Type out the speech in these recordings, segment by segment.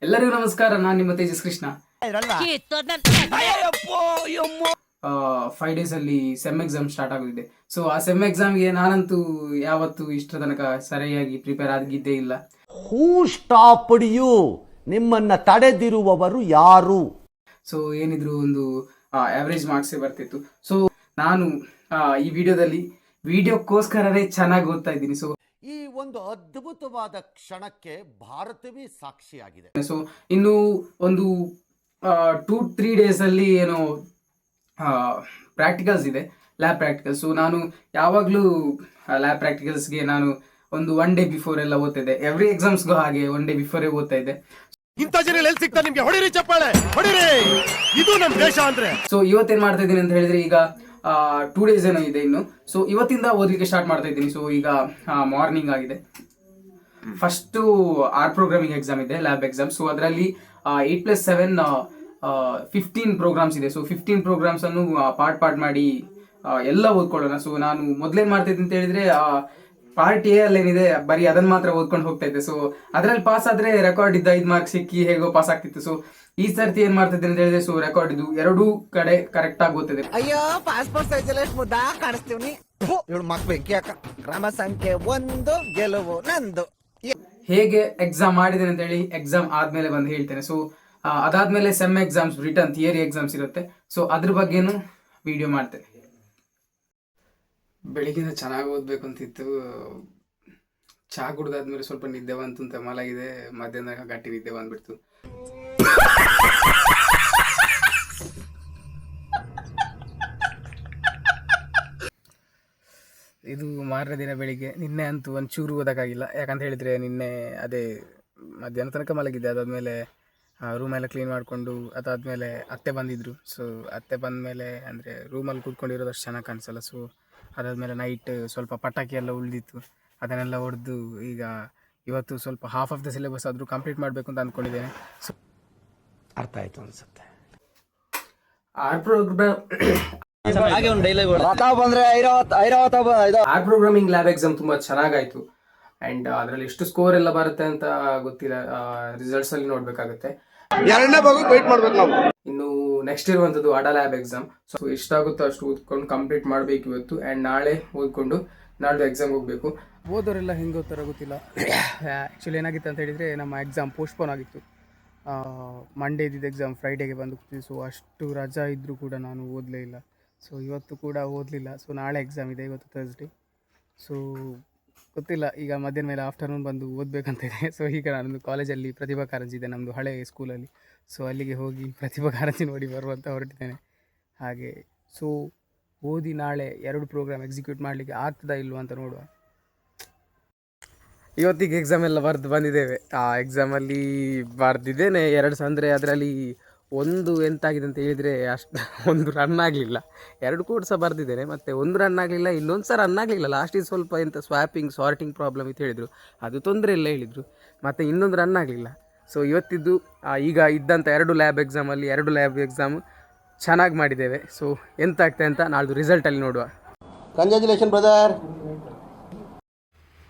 ಎಲ್ಲರಿಗೂ ನಮಸ್ಕಾರ. ನಾನು ನಿಮ್ಮ ತೇಜಸ್ ಕೃಷ್ಣ. 5 days ಅಲ್ಲಿ ಸೆಮ್ ಎಕ್ಸಾಮ್ ಸ್ಟಾರ್ಟ್ ಆಗೋದಿದೆ. ಸೊ ಆ ಸೆಮ್ ಎಕ್ಸಾಮ್ಗೆ ನಾನಂತೂ ಯಾವತ್ತೂ ಇಷ್ಟರ ತನಕ ಸರಿಯಾಗಿ ಪ್ರಿಪೇರ್ ಆಗಿದ್ದೇ ಇಲ್ಲ. ಹೂ ಸ್ಟಾಪ್ಡ್ ಯು? ನಿಮ್ಮನ್ನ ತಡೆದಿರುವವರು ಯಾರು? ಸೊ ಏನಿದ್ರು ಒಂದು ಆವ್ರೇಜ್ ಮಾರ್ಕ್ಸೇ ಬರ್ತಿತ್ತು. ಸೊ ನಾನು ಈ ವಿಡಿಯೋಕ್ಕೋಸ್ಕರನೇ ಚೆನ್ನಾಗಿ ಓದ್ತಾ ಇದ್ದೀನಿ. ಸೊ ಈ ಒಂದು ಅದ್ಭುತವಾದ ಕ್ಷಣಕ್ಕೆ ಭಾರತವೇ ಸಾಕ್ಷಿಯಾಗಿದೆ. ಸೊ ಇನ್ನು ಒಂದು 2-3 days ಅಲ್ಲಿ ಏನೋ ಪ್ರಾಕ್ಟಿಕಲ್ಸ್ ಇದೆ, ಲ್ಯಾಬ್ ಪ್ರಾಕ್ಟಿಕಲ್ಸ್. ಸೊ ನಾನು ಯಾವಾಗಲೂ ಲ್ಯಾಬ್ ಪ್ರಾಕ್ಟಿಕಲ್ಸ್ಗೆ ನಾನು ಒಂದು 1 day ಬಿಫೋರ್ ಎಲ್ಲ ಓದ್ತಾ ಇದ್ದೆ. ಎವ್ರಿ ಎಕ್ಸಾಮ್ಸ್ಗೂ ಹಾಗೆ 1 day ಬಿಫೋರೇ ಓದ್ತಾ ಇದ್ದೆ. ಇಂಥ ಜನ ಎಲ್ಲಿ ಸಿಗ್ತಾರೆ ನಿಮ್ಗೆ? ಹೊಡಿರಿ ಚಪ್ಪಾಳೆ, ಹೊಡಿರಿ, ಇದು ನಮ್ಮ ದೇಶ ಅಂದ್ರೆ. ಸೊ ಇವತ್ತೇನ್ ಮಾಡ್ತಾ ಇದ್ದೀನಿ ಅಂತ ಹೇಳಿದ್ರೆ, ಈಗ 2 days ಏನೋ ಇದೆ ಇನ್ನು. ಸೊ ಇವತ್ತಿಂದ ಓದಲಿಕ್ಕೆ ಸ್ಟಾರ್ಟ್ ಮಾಡ್ತಾ ಇದ್ದೀನಿ. ಸೊ ಈಗ ಮಾರ್ನಿಂಗ್ ಆಗಿದೆ. ಫಸ್ಟ್ ಆರ್ ಪ್ರೋಗ್ರಾಮಿಂಗ್ ಎಕ್ಸಾಮ್ ಇದೆ, ಲ್ಯಾಬ್ ಎಕ್ಸಾಮ್. ಸೊ ಅದರಲ್ಲಿ 8+7 15 ಪ್ರೋಗ್ರಾಮ್ಸ್ ಇದೆ. ಸೊ 15 ಪ್ರೋಗ್ರಾಮ್ಸ್ ಅನ್ನು ಪಾರ್ಟ್ ಮಾಡಿ ಎಲ್ಲ ಓದ್ಕೊಳ್ಳೋಣ. ಸೊ ನಾನು ಮೊದ್ಲೇನ್ ಮಾಡ್ತಾ ಇದ್ದೀನಿ ಅಂತ ಹೇಳಿದ್ರೆ, ಪಾರ್ಟ್ ಎ ಅಲ್ಲಿ ಏನಿದೆ ಬರೀ ಅದನ್ನ ಮಾತ್ರ ಓದ್ಕೊಂಡು ಹೋಗ್ತಾ ಇದ್ದೆ. ಸೊ ಅದ್ರಲ್ಲಿ ಪಾಸ್ ಆದ್ರೆ ರೆಕಾರ್ಡ್ ಇದ್ದ 5 ಮಾರ್ಕ್ಸ್ ಸಿಕ್ಕಿ ಹೇಗೋ ಪಾಸ್ ಆಗ್ತಿತ್ತು. ಸೊ ಈ ಸರ್ತಿ ಏನ್ ಮಾಡ್ತಾ ಇದ್ದೀನಿ ಅಂತ ಹೇಳಿದ್ರೆ, ಸೊ ರೆಕಾರ್ಡ್ ಇದು 2 ಕಡೆ ಕರೆಕ್ಟ್ ಆಗಿ ಓದ್ತಿದೆ. ಅಯ್ಯೋ, ಪಾಸ್ಪೋರ್ಟ್ ಸೈಜ್ ಎಷ್ಟು ಮುದ್ದಾ ಕಾಣಿಸ್ತೀವಿ. ಇವಳು ಮಕ್ಳು ಕ್ರಮ ಸಂಖ್ಯೆ 1 ಗೆಲುವು ನಂದು. ಹೇಗೆ ಎಕ್ಸಾಮ್ ಮಾಡಿದ್ದೇನೆ ಅಂತ ಹೇಳಿ ಎಕ್ಸಾಮ್ ಆದ್ಮೇಲೆ ಬಂದು ಹೇಳ್ತೇನೆ. ಸೊ ಅದಾದ್ಮೇಲೆ sem exams, return theory exams ಇರುತ್ತೆ. ಸೊ ಅದ್ರ ಬಗ್ಗೆನೂ ವಿಡಿಯೋ ಮಾಡ್ತೇನೆ. ಬೆಳಿಗ್ಗೆ ಚೆನ್ನಾಗಿ ಓದ್ಬೇಕು ಅಂತಿತ್ತು. ಚಹಾ ಕುಡ್ದಾದ್ಮೇಲೆ ಸ್ವಲ್ಪ ನಿದ್ದೆ ಬಂತು ಅಂತ ಮಲಗಿದೆ. ಮಧ್ಯಾಹ್ನ ಗಟ್ಟಿ ನಿದ್ದೆ ಬಂದ್ಬಿಡ್ತು. ಇದು ಮಾರನೇ ದಿನ ಬೆಳಿಗ್ಗೆ. ನಿನ್ನೆ ಅಂತೂ ಒಂಚೂರು ಓದೋಕ್ಕಾಗಿಲ್ಲ. ಯಾಕಂತ ಹೇಳಿದರೆ ನಿನ್ನೆ ಅದೇ ಮಧ್ಯಾಹ್ನ ತನಕ ಮಲಗಿದ್ದೆ. ಅದಾದಮೇಲೆ ರೂಮೆಲ್ಲ ಕ್ಲೀನ್ ಮಾಡಿಕೊಂಡು ಅದಾದಮೇಲೆ ಅತ್ತೆ ಬಂದಿದ್ದರು. ಸೊ ಅತ್ತೆ ಬಂದಮೇಲೆ ಅಂದರೆ ರೂಮಲ್ಲಿ ಕೂತ್ಕೊಂಡಿರೋದು ಅಷ್ಟು ಚೆನ್ನಾಗಿ ಕಾಣಿಸಲ್ಲ. ಸೊ ಅದಾದಮೇಲೆ ನೈಟ್ ಸ್ವಲ್ಪ ಪಟಾಕಿ ಎಲ್ಲ ಉಳಿದಿತ್ತು, ಅದನ್ನೆಲ್ಲ ಹೊಡೆದು ಈಗ ಇವತ್ತು ಸ್ವಲ್ಪ ಹಾಫ್ ಆಫ್ ದ ಸಿಲೆಬಸ್ ಆದರೂ ಕಂಪ್ಲೀಟ್ ಮಾಡಬೇಕು ಅಂತ ಅಂದ್ಕೊಂಡಿದ್ದೇನೆ. ಸೊ ಅರ್ಥ ಆಯ್ತು ಅನ್ಸುತ್ತೆ. ಆರ್ ಪ್ರೋಗ್ರಾಮಿಂಗ್ ಲ್ಯಾಬ್ ಎಕ್ಸಾಮ್ ತುಂಬ ಚೆನ್ನಾಗಾಯಿತು. ಆ್ಯಂಡ್ ಅದರಲ್ಲಿ ಎಷ್ಟು ಸ್ಕೋರ್ ಎಲ್ಲ ಬರುತ್ತೆ ಅಂತ ಗೊತ್ತಿಲ್ಲ, ರಿಸಲ್ಟ್ಸ್ ಅಲ್ಲಿ ನೋಡಬೇಕಾಗುತ್ತೆ. ಇನ್ನು ನೆಕ್ಸ್ಟ್ ಇರುವಂಥದ್ದು ಅಡಾ ಲ್ಯಾಬ್ ಎಕ್ಸಾಮ್. ಸೊ ಎಷ್ಟಾಗುತ್ತೋ ಅಷ್ಟು ಓದ್ಕೊಂಡು ಕಂಪ್ಲೀಟ್ ಮಾಡಬೇಕು ಇವತ್ತು. ಆ್ಯಂಡ್ ನಾಳೆ ಓದ್ಕೊಂಡು ನಾಳೆ ಎಕ್ಸಾಮ್ ಹೋಗಬೇಕು. ಓದೋರೆಲ್ಲ ಹೆಂಗೆ ಓದ್ತಾರೋ ಗೊತ್ತಿಲ್ಲ. ಆ್ಯಕ್ಚುಲಿ ಏನಾಗಿತ್ತು ಅಂತ ಹೇಳಿದರೆ, ನಮ್ಮ ಎಕ್ಸಾಮ್ ಪೋಸ್ಟ್ಪೋನ್ ಆಗಿತ್ತು. ಮಂಡೇ ಇದ್ದಿದ್ದು ಎಕ್ಸಾಮ್ ಫ್ರೈಡೇಗೆ ಬಂದು ಕೂತಿದ್ದು. ಸೊ ಅಷ್ಟು ರಜಾ ಇದ್ದರೂ ಕೂಡ ನಾನು ಓದಲೇ ಇಲ್ಲ. ಸೊ ಇವತ್ತು ಕೂಡ ಓದಲಿಲ್ಲ. ಸೊ ನಾಳೆ ಎಕ್ಸಾಮ್ ಇದೆ, ಇವತ್ತು ಥರ್ಸ್ಡೇ. ಸೊ ಗೊತ್ತಿಲ್ಲ, ಈಗ ಮಧ್ಯಾಹ್ನ ಮೇಲೆ ಆಫ್ಟರ್ನೂನ್ ಬಂದು ಓದಬೇಕಂತ ಇದೆ. ಸೊ ಈಗ ನಾನೊಂದು ಕಾಲೇಜಲ್ಲಿ ಪ್ರತಿಭಾ ಕಾರಂಜಿ ಇದೆ ನಮ್ಮದು ಹಳೆ ಸ್ಕೂಲಲ್ಲಿ. ಸೊ ಅಲ್ಲಿಗೆ ಹೋಗಿ ಪ್ರತಿಭಾ ಕಾರಂಜಿ ನೋಡಿ ಬರುವಂತ ಹೊರಟಿದ್ದೇನೆ. ಹಾಗೆ ಸೊ ಓದಿ ನಾಳೆ 2 ಪ್ರೋಗ್ರಾಮ್ ಎಕ್ಸಿಕ್ಯೂಟ್ ಮಾಡಲಿಕ್ಕೆ ಆಗ್ತದಾ ಇಲ್ವ ಅಂತ ನೋಡುವ. ಇವತ್ತಿಗೆ ಎಕ್ಸಾಮ್ ಎಲ್ಲ ಬರೆದು ಬಂದಿದ್ದೇವೆ. ಆ ಎಕ್ಸಾಮಲ್ಲಿ ಬರೆದಿದ್ದೇನೆ 2 ಅಂದರೆ ಅದರಲ್ಲಿ ಒಂದು ಎಂತಾಗಿದೆ ಅಂತ ಹೇಳಿದರೆ, ಒಂದು ರನ್ ಆಗಲಿಲ್ಲ. 2 ಕೋಡ್ ಸಹ ಬರೆದಿದ್ದೇನೆ, ಮತ್ತು 1 ರನ್ ಆಗಲಿಲ್ಲ, ಇನ್ನೊಂದು ಸಹ ರನ್ ಆಗಲಿಲ್ಲ. ಲಾಸ್ಟಿಗೆ ಸ್ವಲ್ಪ ಎಂತ ಸ್ವಾಪಿಂಗ್ ಸಾರ್ಟಿಂಗ್ ಪ್ರಾಬ್ಲಮ್ ಅಂತ ಹೇಳಿದರು, ಅದು ತೊಂದರೆ ಇಲ್ಲ ಹೇಳಿದರು. ಮತ್ತು ಇನ್ನೊಂದು ರನ್ ಆಗಲಿಲ್ಲ. ಸೊ ಇವತ್ತಿದ್ದು ಈಗ ಇದ್ದಂಥ 2 ಲ್ಯಾಬ್ ಎಕ್ಸಾಮಲ್ಲಿ 2 ಲ್ಯಾಬ್ ಎಕ್ಸಾಮ್ ಚೆನ್ನಾಗಿ ಮಾಡಿದ್ದೇವೆ. ಸೊ ಎಂತ ಆಗ್ತದೆ ಅಂತ ನಾಳ್ದು ರಿಸಲ್ಟಲ್ಲಿ ನೋಡುವ. Congratulation brother.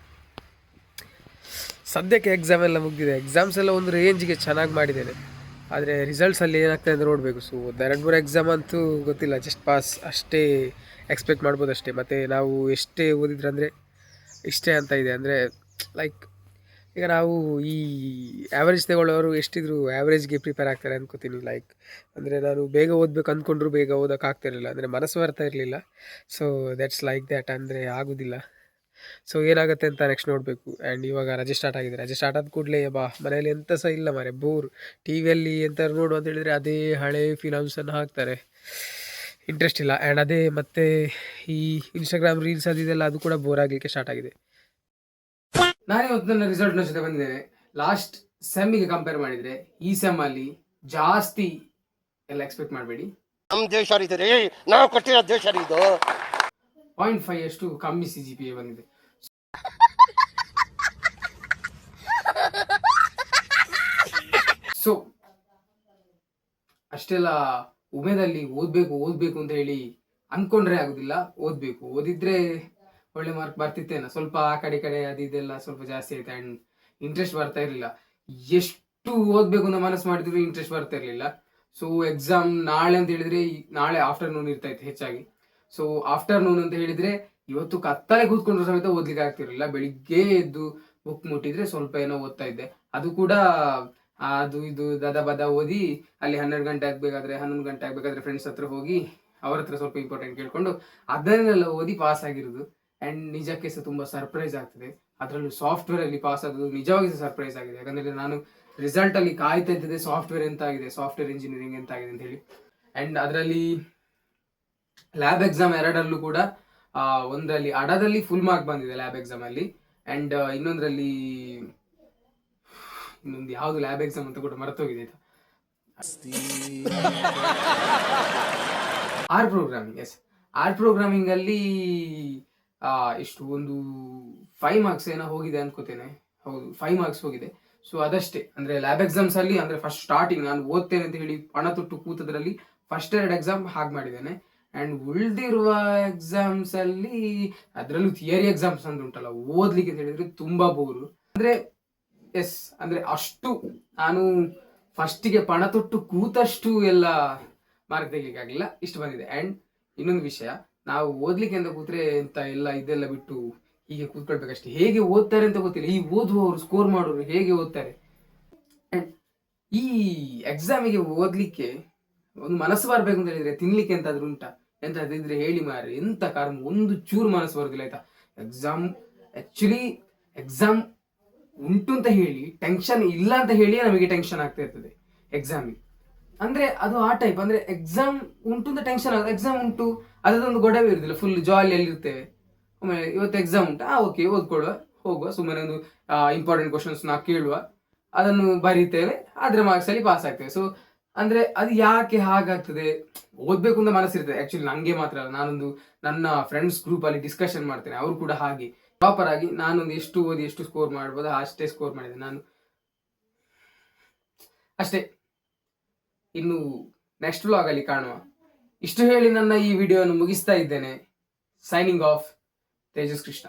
ಸದ್ಯಕ್ಕೆ ಎಕ್ಸಾಮ್ ಎಲ್ಲ ಮುಗಿದಿದೆ. ಎಕ್ಸಾಮ್ಸ್ ಎಲ್ಲ ಒಂದು ರೇಂಜಿಗೆ ಚೆನ್ನಾಗಿ ಮಾಡಿದ್ದೇನೆ. ಆದರೆ ರಿಸಲ್ಟ್ಸಲ್ಲಿ ಏನಾಗ್ತದೆ ಅಂತ ನೋಡಬೇಕು. ಸೊ 2-3 ಎಕ್ಸಾಮ್ ಅಂತೂ ಗೊತ್ತಿಲ್ಲ, ಜಸ್ಟ್ ಪಾಸ್ ಅಷ್ಟೇ ಎಕ್ಸ್ಪೆಕ್ಟ್ ಮಾಡ್ಬೋದು ಅಷ್ಟೇ. ಮತ್ತು ನಾವು ಎಷ್ಟೇ ಓದಿದ್ರೆ ಅಂದರೆ ಇಷ್ಟೇ ಅಂತ ಇದೆ. ಅಂದರೆ ಲೈಕ್ ಈಗ ನಾವು ಈ ಆ್ಯಾವ್ರೇಜ್ ತಗೊಳ್ಳೋರು ಎಷ್ಟಿದ್ರು ಆ್ಯಾವ್ರೇಜ್ಗೆ ಪ್ರಿಪೇರ್ ಆಗ್ತಾರೆ ಅಂದ್ಕೋತೀನಿ. ಲೈಕ್ ಅಂದರೆ ನಾನು ಬೇಗ ಓದಬೇಕು ಅಂದ್ಕೊಂಡ್ರು ಬೇಗ ಓದೋಕ್ಕಾಗ್ತಿರಲಿಲ್ಲ, ಅಂದರೆ ಮನಸ್ಸು ಬರ್ತಾ ಇರಲಿಲ್ಲ. ಸೊ ದ್ಯಾಟ್ಸ್ ಲೈಕ್ ದ್ಯಾಟ್, ಅಂದರೆ ಆಗೋದಿಲ್ಲ. ಸೊ ಏನಾಗುತ್ತೆ ಅಂತ ನೆಕ್ಸ್ಟ್ ನೋಡಬೇಕು. ಆ್ಯಂಡ್ ಇವಾಗ ರಜೆ ಸ್ಟಾರ್ಟ್ ಆಗಿದೆ. ರಜೆ ಸ್ಟಾರ್ಟ್ ಆದ ಕೂಡಲೇ ಮನೇಲಿ ಎಂತ ಸಹ ಇಲ್ಲ ಮಾರೆ, ಬೋರ್. ಟಿ ವಿಯಲ್ಲಿ ಎಂತ ನೋಡು ಅಂತ ಹೇಳಿದರೆ ಅದೇ ಹಳೆ ಫಿಲಮ್ಸನ್ನು ಹಾಕ್ತಾರೆ, ಇಂಟ್ರೆಸ್ಟ್ ಇಲ್ಲ. ಆ್ಯಂಡ್ ಅದೇ ಮತ್ತು ಈ ಇನ್ಸ್ಟಾಗ್ರಾಮ್ ರೀಲ್ಸ್ ಅದಿದೆಲ್ಲ, ಅದು ಕೂಡ ಬೋರ್ ಆಗಲಿಕ್ಕೆ ಸ್ಟಾರ್ಟ್ ಆಗಿದೆ. ನಾನೇ ಇವತ್ತು ನನ್ನ ರಿಸಲ್ಟ್ನ ಜೊತೆ ಬಂದಿದ್ದೇನೆ. ಲಾಸ್ಟ್ ಸೆಮ್ಮಿಗೆ ಕಂಪೇರ್ ಮಾಡಿದರೆ ಈ ಸೆಮ್ಮಲ್ಲಿ ಜಾಸ್ತಿ ಎಲ್ಲ ಎಕ್ಸ್ಪೆಕ್ಟ್ ಮಾಡಬೇಡಿ. ನಮ್ಮ ದೇಶ ರೀ, ನಾವು ಕೊಟ್ಟಿರೋ ದೇಶ ಇದು. 0.5 ಅಷ್ಟು ಕಮ್ಮಿ CGPA ಬಂದಿದೆ. ಸೊ ಅಷ್ಟೆಲ್ಲ ಉಮೇದಲ್ಲಿ ಓದಬೇಕು ಅಂತ ಹೇಳಿ ಅಂದ್ಕೊಂಡ್ರೆ ಆಗೋದಿಲ್ಲ, ಓದಬೇಕು. ಓದಿದ್ರೆ ಒಳ್ಳೆ ಮಾರ್ಕ್ ಬರ್ತಿತ್ತೇನೋ. ಸ್ವಲ್ಪ ಆ ಕಡೆ ಅದು ಇದೆಲ್ಲ ಸ್ವಲ್ಪ ಜಾಸ್ತಿ ಆಯ್ತು. ಆ್ಯಂಡ್ ಇಂಟ್ರೆಸ್ಟ್ ಬರ್ತಾ ಇರಲಿಲ್ಲ. ಎಷ್ಟು ಓದಬೇಕು ಅಂತ ಮನಸ್ಸು ಮಾಡಿದ್ರು ಇಂಟ್ರೆಸ್ಟ್ ಬರ್ತಾ ಇರಲಿಲ್ಲ. ಸೊ ಎಕ್ಸಾಮ್ ನಾಳೆ ಅಂತ ಹೇಳಿದ್ರೆ ನಾಳೆ ಆಫ್ಟರ್ನೂನ್ ಇರ್ತಾ ಇತ್ತು ಹೆಚ್ಚಾಗಿ. ಸೊ ಆಫ್ಟರ್ನೂನ್ ಅಂತ ಹೇಳಿದ್ರೆ ಇವತ್ತು ಕತ್ತಲೆ ಕೂತ್ಕೊಂಡ್ರು ಸಮೇತ ಓದ್ಲಿಕ್ಕೆ ಆಗ್ತಿರ್ಲಿಲ್ಲ. ಬೆಳಿಗ್ಗೆ ಎದ್ದು ಬುಕ್ ಮುಟ್ಟಿದ್ರೆ ಸ್ವಲ್ಪ ಏನೋ ಓದ್ತಾ ಇದ್ದೆ. ಅದು ಕೂಡ ಅದು ಇದು ದದ ಬದ ಓದಿ ಅಲ್ಲಿ 11 ಗಂಟೆ ಆಗ್ಬೇಕಾದ್ರೆ 11 ಗಂಟೆ ಆಗ್ಬೇಕಾದ್ರೆ ಫ್ರೆಂಡ್ಸ್ ಹತ್ರ ಹೋಗಿ ಅವ್ರ ಹತ್ರ ಸ್ವಲ್ಪ ಇಂಪಾರ್ಟೆಂಟ್ ಕೇಳ್ಕೊಂಡು ಅದನ್ನೆಲ್ಲ ಓದಿ ಪಾಸ್ ಆಗಿರೋದು. ಆ್ಯಂಡ್ ನಿಜಕ್ಕೆ ಸಹ ತುಂಬ ಸರ್ಪ್ರೈಸ್ ಆಗ್ತದೆ. ಅದರಲ್ಲೂ ಸಾಫ್ಟ್ವೇರ್ ಅಲ್ಲಿ ಪಾಸ್ ಆಗೋದು ನಿಜವಾಗಿ ಸಹ ಸರ್ಪ್ರೈಸ್ ಆಗಿದೆ. ಯಾಕಂದ್ರೆ ನಾನು ರಿಸಲ್ಟ್ ಅಲ್ಲಿ ಕಾಯ್ತಾ ಇದ್ದಿದ್ದೆ ಸಾಫ್ಟ್ವೇರ್ ಎಂತ ಆಗಿದೆ, ಸಾಫ್ಟ್ವೇರ್ ಇಂಜಿನಿಯರಿಂಗ್ ಎಂತ ಆಗಿದೆ ಅಂತ ಹೇಳಿ. ಆ್ಯಂಡ್ ಅದರಲ್ಲಿ ಲ್ಯಾಬ್ ಎಕ್ಸಾಮ್ ಎರಡರಲ್ಲೂ ಕೂಡ ಒಂದರಲ್ಲಿ ಅಡದಲ್ಲಿ ಫುಲ್ ಮಾರ್ಕ್ ಬಂದಿದೆ ಲ್ಯಾಬ್ ಎಕ್ಸಾಮ್ ಅಲ್ಲಿ. ಆ್ಯಂಡ್ ಇನ್ನೊಂದು ಯಾವುದು ಲ್ಯಾಬ್ ಎಕ್ಸಾಮ್ ಅಂತ ಕೂಡ ಮರೆತೋಗಿದೆ. ಆರ್ ಪ್ರೋಗ್ರಾಮಿಂಗ್ ಅಲ್ಲಿ ಎಷ್ಟು ಒಂದು 5 ಮಾರ್ಕ್ಸ್ ಏನೋ ಹೋಗಿದೆ ಅನ್ಕೋತೇನೆ. ಹೌದು, 5 ಮಾರ್ಕ್ಸ್ ಹೋಗಿದೆ. ಸೊ ಅದಷ್ಟೇ. ಅಂದ್ರೆ ಲ್ಯಾಬ್ ಎಕ್ಸಾಮ್ಸ್ ಅಲ್ಲಿ ಅಂದ್ರೆ ಫಸ್ಟ್ ಸ್ಟಾರ್ಟಿಂಗ್ ನಾನು ಓದ್ತೇನೆ ಅಂತ ಹೇಳಿ ಪಣ ತೊಟ್ಟು ಕೂತದ್ರಲ್ಲಿ ಫಸ್ಟ್ 2 ಎಕ್ಸಾಮ್ ಹಾಗೆ ಮಾಡಿದ್ದೇನೆ. ಅಂಡ್ ಉಳಿದಿರುವ ಎಕ್ಸಾಮ್ಸ್ ಅಲ್ಲಿ ಅದರಲ್ಲೂ ಥಿಯರಿ ಎಕ್ಸಾಮ್ಸ್ ಅಂತ ಉಂಟಲ್ಲ, ಓದ್ಲಿಕ್ಕೆ ಅಂತ ಹೇಳಿದ್ರೆ ತುಂಬಾ ಬೋರು. ಅಂದ್ರೆ ಅಷ್ಟು ನಾನು ಫಸ್ಟಿಗೆ ಪಣ ತೊಟ್ಟು ಕೂತಷ್ಟು ಎಲ್ಲ ಮಾರ್ಕ್ ತೆಗಿಲಿಕ್ಕೆ ಆಗಿಲ್ಲ, ಇಷ್ಟು ಬಂದಿದೆ. ಅಂಡ್ ಇನ್ನೊಂದು ವಿಷಯ, ನಾವು ಓದ್ಲಿಕ್ಕೆ ಅಂತ ಕೂತ್ರೆ ಎಂತ ಎಲ್ಲ ಇದೆಲ್ಲ ಬಿಟ್ಟು ಹೀಗೆ ಕೂತ್ಕೊಳ್ಬೇಕಷ್ಟೇ. ಹೇಗೆ ಓದ್ತಾರೆ ಅಂತ ಗೊತ್ತಿಲ್ಲ. ಈ ಓದುವವರು ಸ್ಕೋರ್ ಮಾಡೋರು ಹೇಗೆ ಓದ್ತಾರೆ. ಈ ಎಕ್ಸಾಮಿಗೆ ಓದ್ಲಿಕ್ಕೆ ಒಂದು ಮನಸ್ಸು ಬರ್ಬೇಕು ಅಂತ ಹೇಳಿದ್ರೆ ತಿನ್ಲಿಕ್ಕೆ ಎಂತಾದ್ರೂ ಉಂಟಾ? ಎಂತಾದ್ರೂ ಇದ್ರೆ ಹೇಳಿ ಮಾರ್ರೆ. ಎಂತ ಕಾರಣ ಒಂದು ಚೂರು ಮನಸ್ಸು ಬರೋದಿಲ್ಲ ಆಯ್ತಾ. ಎಕ್ಸಾಮ್ ಉಂಟು ಅಂತ ಹೇಳಿ ಟೆನ್ಷನ್ ಇಲ್ಲ ಅಂತ ಹೇಳಿ ನಮಗೆ ಟೆನ್ಷನ್ ಆಗ್ತಾ ಇರ್ತದೆ ಎಕ್ಸಾಮಿಗೆ. ಅಂದ್ರೆ ಅದು ಆ ಟೈಪ್. ಅಂದ್ರೆ ಎಕ್ಸಾಮ್ ಉಂಟು ಅಂತ ಟೆನ್ಷನ್ ಆಗುತ್ತೆ. ಎಕ್ಸಾಮ್ ಉಂಟು ಅದೊಂದು ಗೊಡವೆ ಇರುದಿಲ್ಲ, ಫುಲ್ ಜಾಲಿಯಲ್ಲಿ ಇರ್ತೇವೆ. ಆಮೇಲೆ ಇವತ್ತು ಎಕ್ಸಾಮ್ ಉಂಟಾ, ಓಕೆ ಓದ್ಕೊಡುವ, ಹೋಗುವ, ಸುಮ್ಮನೆ ಒಂದು ಇಂಪಾರ್ಟೆಂಟ್ ಕ್ವಶನ್ಸ್ ನಾವು ಕೇಳುವ, ಅದನ್ನು ಬರೀತೇವೆ, ಅದ್ರ ಮಾರ್ಕ್ಸ್ ಅಲ್ಲಿ ಪಾಸ್ ಆಗ್ತೇವೆ. ಸೊ ಅಂದ್ರೆ ಅದು ಯಾಕೆ ಹಾಗಾಗ್ತದೆ? ಓದ್ಬೇಕು ಅಂತ ಮನಸ್ಸಿರ್ತದೆ ಆಕ್ಚುಲಿ. ನಂಗೆ ಮಾತ್ರ ಅಲ್ಲ, ನಾನೊಂದು ನನ್ನ ಫ್ರೆಂಡ್ಸ್ ಗ್ರೂಪ್ ಅಲ್ಲಿ ಡಿಸ್ಕಷನ್ ಮಾಡ್ತೇನೆ, ಅವರು ಕೂಡ ಹಾಗೆ ಪ್ರಾಪರ್ ಆಗಿ ನಾನೊಂದು ಎಷ್ಟು ಓದಿ ಎಷ್ಟು ಸ್ಕೋರ್ ಮಾಡ್ಬೋದು ಅಷ್ಟೇ ಸ್ಕೋರ್ ಮಾಡಿದೆ ನಾನು ಅಷ್ಟೇ. ಇನ್ನು ನೆಕ್ಸ್ಟ್ ವ್ಲಾಗ್ ಅಲ್ಲಿ ಕಾಣುವ. ಇಷ್ಟು ಹೇಳಿ ನನ್ನ ಈ ವಿಡಿಯೋವನ್ನು ಮುಗಿಸ್ತಾ ಇದ್ದೇನೆ. Signing off, Tejas Krishna.